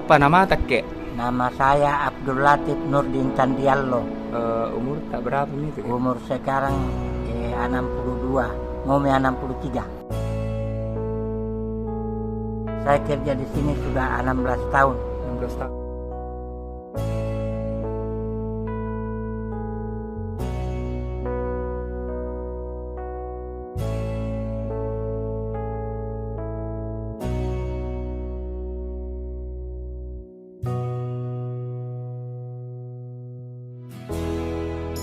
Apa nama tak kek? Nama saya Abdul Latif Nurdin Candiallo. Umur tak berapa nih tuh? Umur sekarang 62, mau 63. Saya kerja di sini sudah 16 tahun. 16 tahun.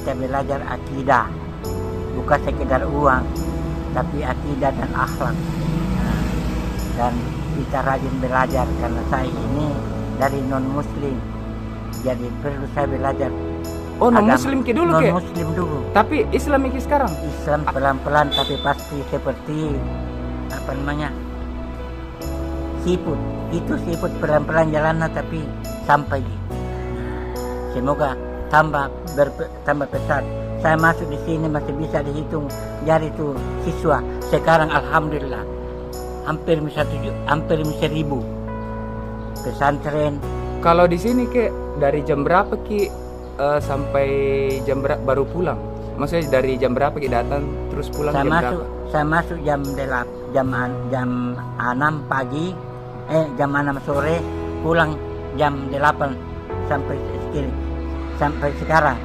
Kita belajar akidah, bukan sekedar uang, tapi akidah dan akhlak. Nah, dan kita rajin belajar karena saya ini dari non-muslim, jadi perlu saya belajar. Oh, non-muslim ke dulu ke? Non-muslim dulu. Tapi Islam iki sekarang? Islam pelan-pelan tapi pasti seperti apa namanya? Siput. Itu siput pelan-pelan jalannya tapi sampai di. Semoga tambah pesat. Saya masuk di sini masih bisa dihitung jari itu siswa. Sekarang alhamdulillah hampir 1.000 pesantren. Kalau di sini ke dari jam berapa ki sampai jam berapa baru pulang? Maksudnya dari jam berapa ki datang terus pulang jam berapa? Saya masuk jam 6 pagi, jam 6 sore, pulang jam 8 sampai sekarang.